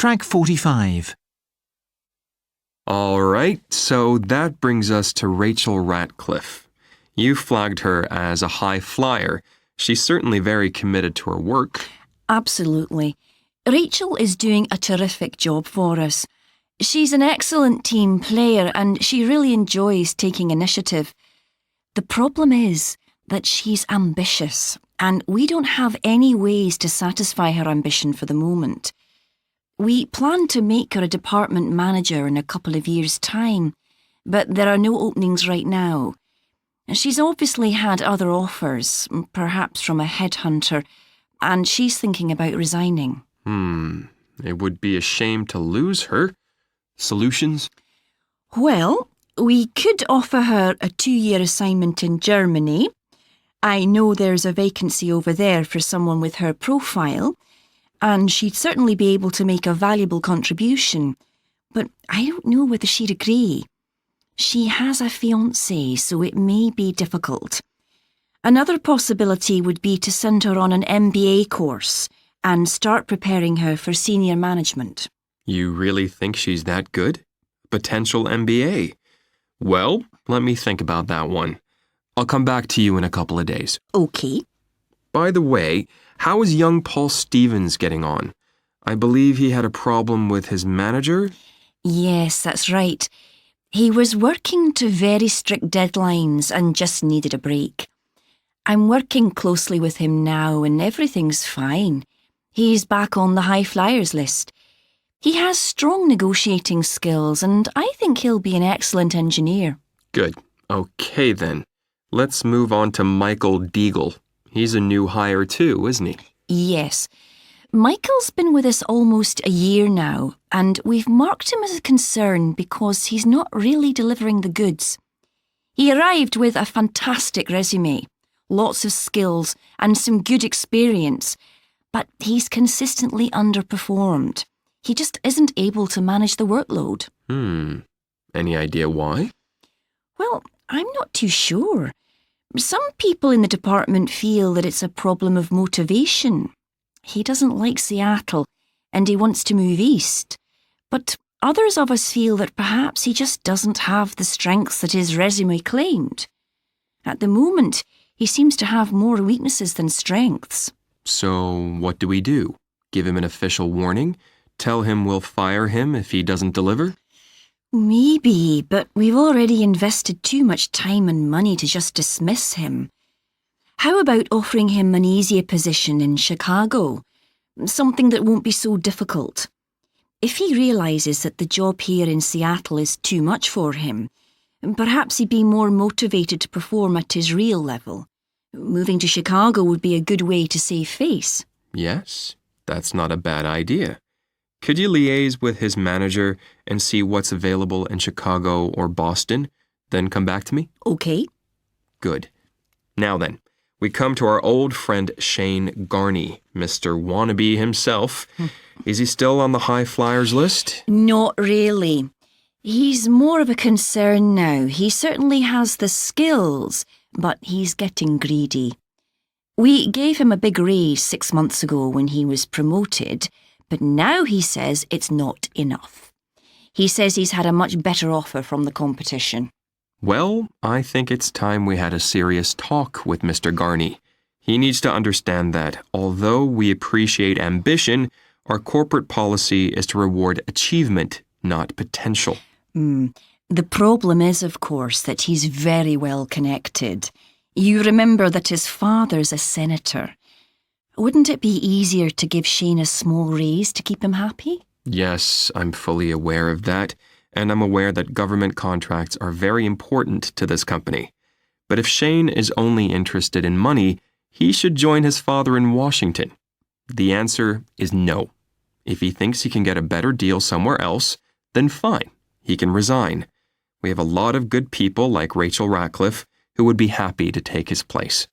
Track 45. All right, so that brings us to Rachel Ratcliffe. You flagged her as a high flyer. She's certainly very committed to her work. Absolutely. Rachel is doing a terrific job for us. She's an excellent team player and she really enjoys taking initiative. The problem is that she's ambitious and we don't have any ways to satisfy her ambition for the moment. We plan to make her a department manager in a couple of years' time, but there are no openings right now. She's obviously had other offers, perhaps from a headhunter, and she's thinking about resigning. It would be a shame to lose her. Solutions? Well, we could offer her a 2-year assignment in Germany. I know there's a vacancy over there for someone with her profile, and she'd certainly be able to make a valuable contribution. But I don't know whether she'd agree. She has a fiancé, so it may be difficult. Another possibility would be to send her on an MBA course and start preparing her for senior management. You really think she's that good? Potential MBA? Well, let me think about that one. I'll come back to you in a couple of days. Okay. By the way, how is young Paul Stevens getting on? I believe he had a problem with his manager? Yes, that's right. He was working to very strict deadlines and just needed a break. I'm working closely with him now and everything's fine. He's back on the high flyers list. He has strong negotiating skills and I think he'll be an excellent engineer. Good. Okay then. Let's move on to Michael Deagle. He's a new hire too, isn't he? Yes. Michael's been with us almost a year now, and we've marked him as a concern because he's not really delivering the goods. He arrived with a fantastic resume, lots of skills and some good experience, but he's consistently underperformed. He just isn't able to manage the workload. Any idea why? Well, I'm not too sure. Some people in the department feel that it's a problem of motivation. He doesn't like Seattle and he wants to move east. But others of us feel that perhaps he just doesn't have the strengths that his resume claimed. At the moment, he seems to have more weaknesses than strengths. So what do we do? Give him an official warning? Tell him we'll fire him if he doesn't deliver? Maybe, but we've already invested too much time and money to just dismiss him. How about offering him an easier position in Chicago? Something that won't be so difficult. If he realises that the job here in Seattle is too much for him, perhaps he'd be more motivated to perform at his real level. Moving to Chicago would be a good way to save face. Yes, that's not a bad idea. Could you liaise with his manager and see what's available in Chicago or Boston, then come back to me? Okay. Good. Now then, we come to our old friend Shane Garney, Mr. Wannabe himself. Is he still on the high flyers list? Not really. He's more of a concern now. He certainly has the skills, but he's getting greedy. We gave him a big raise 6 months ago when he was promoted, but now he says it's not enough. He says he's had a much better offer from the competition. Well, I think it's time we had a serious talk with Mr. Garney. He needs to understand that, although we appreciate ambition, our corporate policy is to reward achievement, not potential. The problem is, of course, that he's very well connected. You remember that his father's a senator. Wouldn't it be easier to give Shane a small raise to keep him happy? Yes, I'm fully aware of that, and I'm aware that government contracts are very important to this company. But if Shane is only interested in money, he should join his father in Washington. The answer is no. If he thinks he can get a better deal somewhere else, then fine, he can resign. We have a lot of good people like Rachel Ratcliffe who would be happy to take his place.